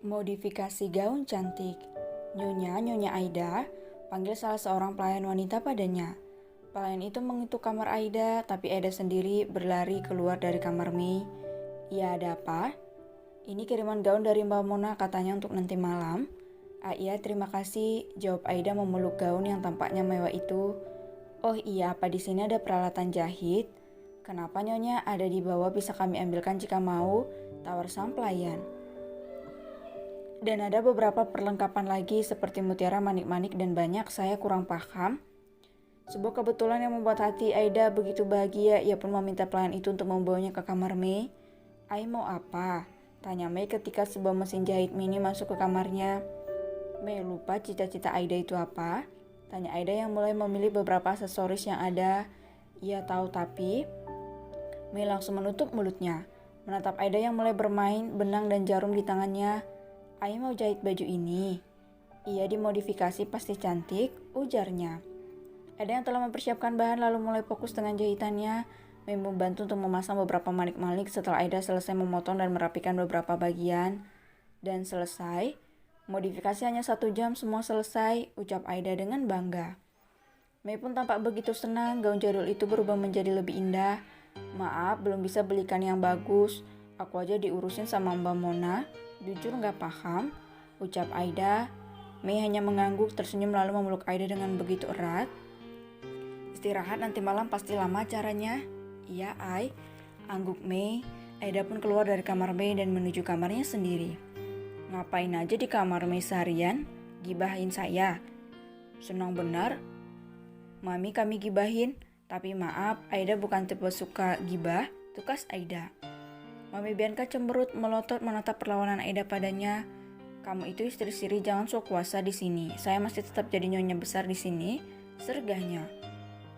Modifikasi gaun cantik. Nyonya Aida panggil salah seorang pelayan wanita padanya. Pelayan itu mengetuk kamar Aida, tapi Aida sendiri berlari keluar dari kamar Mei. "Iya, ada apa?" "Ini kiriman gaun dari Mbak Mona, katanya untuk nanti malam." "Ah iya, terima kasih," jawab Aida memeluk gaun yang tampaknya mewah itu. "Oh iya, apa di sini ada peralatan jahit?" "Kenapa Nyonya? Ada di bawah, bisa kami ambilkan jika mau," tawar sang pelayan. "Dan ada beberapa perlengkapan lagi seperti mutiara, manik-manik, dan banyak saya kurang paham." Sebuah kebetulan yang membuat hati Aida begitu bahagia. Ia pun meminta pelayan itu untuk membawanya ke kamar Mei. "Ai mau apa?" tanya Mei ketika sebuah mesin jahit mini masuk ke kamarnya. Mei lupa cita-cita Aida itu apa? Tanya Aida yang mulai memilih beberapa aksesoris yang ada. Ia tahu, tapi Mei langsung menutup mulutnya, menatap Aida yang mulai bermain benang dan jarum di tangannya. "Ai mau jahit baju ini." "Iya, dimodifikasi, pasti cantik," ujarnya. Aida yang telah mempersiapkan bahan lalu mulai fokus dengan jahitannya. Mei membantu untuk memasang beberapa manik-manik setelah Aida selesai memotong dan merapikan beberapa bagian. Dan selesai. "Modifikasi hanya 1 jam, semua selesai," ucap Aida dengan bangga. Mei pun tampak begitu senang. Gaun jadul itu berubah menjadi lebih indah. "Maaf, belum bisa belikan yang bagus. Aku aja diurusin sama Mbak Mona. Jujur gak paham," ucap Aida. Mei hanya mengangguk, tersenyum lalu memeluk Aida dengan begitu erat. "Istirahat, nanti malam pasti lama acaranya." "Iya, Ai," angguk Mei. Aida pun keluar dari kamar Mei dan menuju kamarnya sendiri. "Ngapain aja di kamar Mei seharian? Gibahin saya?" "Senang benar, Mami, kami gibahin. Tapi maaf, Aida bukan tipe suka gibah," tukas Aida. Mami Bianca cemberut melotot menatap perlawanan Aida padanya. "Kamu itu istri siri, jangan sok kuasa di sini. Saya masih tetap jadi nyonya besar di sini," sergahnya.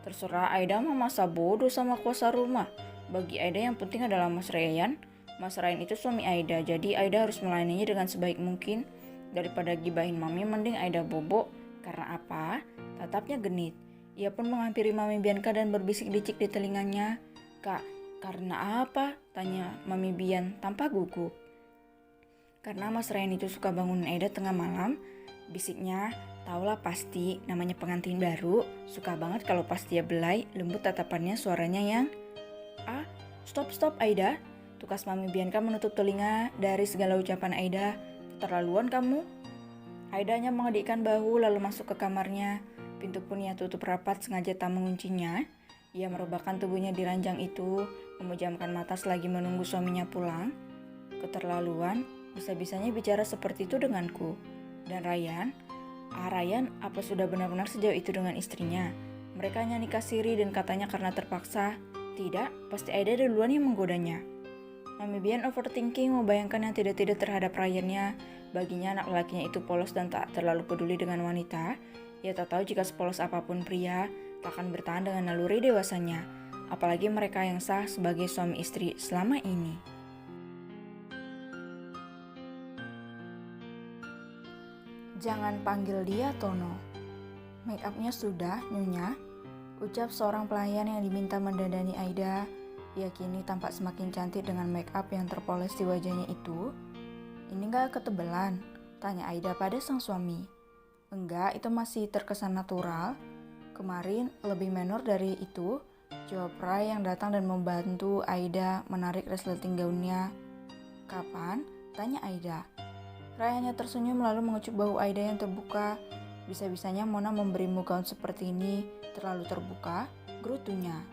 "Terserah Aida mah, masa bodoh sama kuasa rumah. Bagi Aida yang penting adalah Mas Ryan. Mas Ryan itu suami Aida, jadi Aida harus melayaninya dengan sebaik mungkin. Daripada gibahin Mami, mending Aida bobo." "Karena apa?" Tatapnya genit. Ia pun menghampiri Mami Bianca dan berbisik-bisik di telinganya. "Kak, karena apa?" tanya Mami Bian tanpa gugup. "Karena Mas Ryan itu suka bangunin Aida tengah malam," bisiknya. "Taulah pasti, namanya pengantin baru. Suka banget kalau pas dia belai, lembut tatapannya, suaranya yang..." "Ah, stop Aida," tukas Mami Bianca menutup telinga dari segala ucapan Aida. "Keterlaluan kamu." Aida hanya mengedikkan bahu lalu masuk ke kamarnya. Pintu pun ia tutup rapat, sengaja tak menguncinya. Ia merebahkan tubuhnya di ranjang itu, memejamkan mata selagi menunggu suaminya pulang. "Keterlaluan, bisa-bisanya bicara seperti itu denganku. Dan Ryan? Ryan, apa sudah benar-benar sejauh itu dengan istrinya? Mereka hanya nikah siri dan katanya karena terpaksa." "Tidak, pasti Aida duluan yang menggodanya." Mami Bian overthinking, membayangkan yang tidak-tidak terhadap Ryannya. Baginya anak lelakinya itu polos dan tak terlalu peduli dengan wanita. Ia tak tahu jika sepolos apapun pria, tak akan bertahan dengan naluri dewasanya. Apalagi mereka yang sah sebagai suami istri selama ini. "Jangan panggil dia Tono. Make upnya sudah, Nyonya," ucap seorang pelayan yang diminta mendandani Aida. Ia kini tampak semakin cantik dengan make up yang terpoles di wajahnya itu. "Ini gak ketebelan?" tanya Aida pada sang suami. "Enggak, itu masih terkesan natural. Kemarin lebih menor dari itu," jawab Ray yang datang dan membantu Aida menarik resleting gaunnya. "Kapan?" tanya Aida. Ray hanya tersenyum lalu mengecup bahu Aida yang terbuka. "Bisa-bisanya Mona memberimu gaun seperti ini, terlalu terbuka," gerutunya.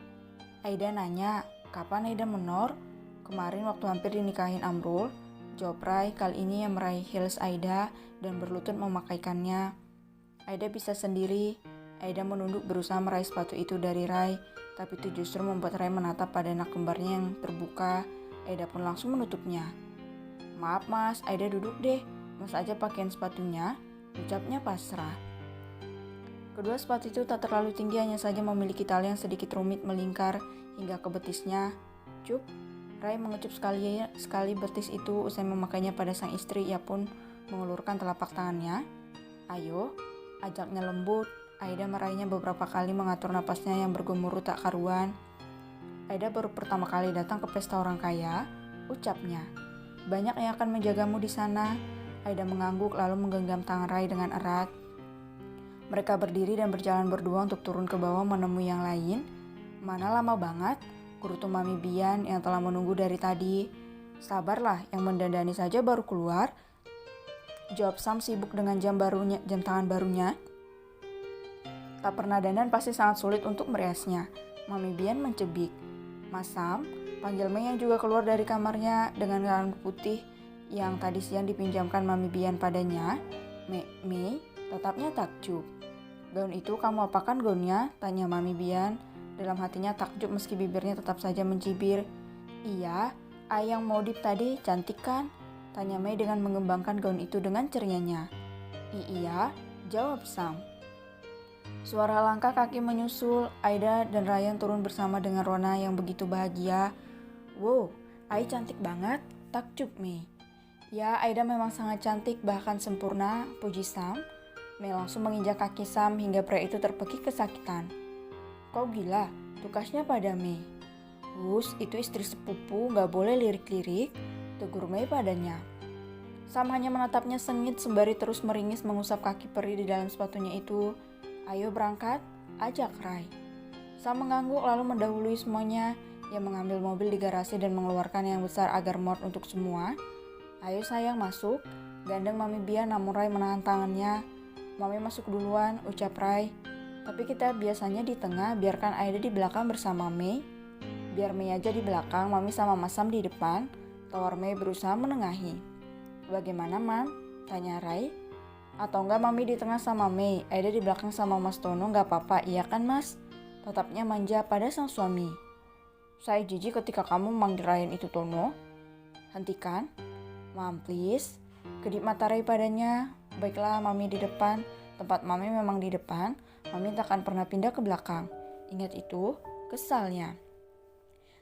Aida nanya, "Kapan Aida menor?" "Kemarin waktu hampir dinikahin Amrul," jawab Ray, kali ini yang meraih heels Aida dan berlutut memakaikannya. Aida bisa sendiri. Aida menunduk berusaha meraih sepatu itu dari Ray, tapi itu justru membuat Ray menatap pada anak kembarnya yang terbuka. Aida pun langsung menutupnya. "Maaf Mas, Aida duduk deh. Mas aja pakaiin sepatunya," ucapnya pasrah. Kedua sepatu itu tak terlalu tinggi, hanya saja memiliki tali yang sedikit rumit melingkar hingga ke betisnya. Cup, Rai mengecup sekali betis itu usai memakainya pada sang istri. Ia pun mengulurkan telapak tangannya. Ayo, ajaknya lembut. Aida meraihnya beberapa kali, mengatur napasnya yang bergemuruh tak karuan. Aida baru pertama kali datang ke pesta orang kaya, ucapnya. Banyak yang akan menjagamu di sana. Aida mengangguk lalu menggenggam tangan Rai dengan erat. Mereka berdiri dan berjalan berdua untuk turun ke bawah menemui yang lain. Mana lama banget, kurutu Mami Bian yang telah menunggu dari tadi. Sabarlah, yang mendandani saja baru keluar. Jawab Sam sibuk dengan jam tangan barunya. Tak pernah dandan pasti sangat sulit untuk meriasnya. Mami Bian mencebik. Mas Sam, panggil Mei yang juga keluar dari kamarnya dengan gaun putih yang tadi siang dipinjamkan Mami Bian padanya. Mei, tatapnya takjub. Gaun itu kamu apakan gaunnya? Tanya Mami Bian. Dalam hatinya takjub meski bibirnya tetap saja mencibir. Iya, ayang modif tadi cantik kan? Tanya Mei dengan mengembangkan gaun itu dengan cerianya. Iya, jawab Sam. Suara langkah kaki menyusul. Aida dan Ryan turun bersama dengan Rona yang begitu bahagia. Wow, Ai cantik banget, takjub Mei. Ya, Aida memang sangat cantik, bahkan sempurna, puji Sam. Mei langsung menginjak kaki Sam hingga pria itu terpekik kesakitan. Kau gila, tukasnya pada Mei. Itu istri sepupu, gak boleh lirik-lirik, tegur Mei padanya. Sam hanya menatapnya sengit sembari terus meringis mengusap kaki peri di dalam sepatunya itu. Ayo berangkat, ajak Rai. Sam mengangguk lalu mendahului semuanya. Ia mengambil mobil di garasi dan mengeluarkan yang besar agar muat untuk semua. Ayo sayang masuk, gandeng Mami Bian namun Rai menahan tangannya. Mami masuk duluan, ucap Rai. Tapi kita biasanya di tengah, biarkan Aida di belakang bersama Mei. Biar Mei aja di belakang, Mami sama Mas Sam di depan. Tawar Mei berusaha menengahi. Bagaimana, Mam? Tanya Rai. Atau enggak Mami di tengah sama Mei, Aida di belakang sama Mas Tono, gak apa-apa, iya kan Mas? Tatapnya manja pada sang suami. Saya jijik ketika kamu manggil Ryan itu Tono. Hentikan. Mam please. Kedip mata Rai padanya. Baiklah Mami di depan. Tempat Mami memang di depan. Mami tak akan pernah pindah ke belakang. Ingat itu, kesalnya.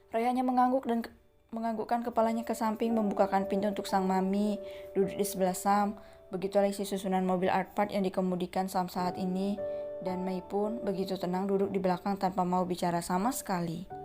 Rai hanya mengangguk dan menganggukkan kepalanya ke samping, membukakan pintu untuk sang Mami duduk di sebelah Sam. Begitulah isi susunan mobil art part yang dikemudikan Sam saat ini. Dan Mei pun begitu tenang duduk di belakang tanpa mau bicara sama sekali.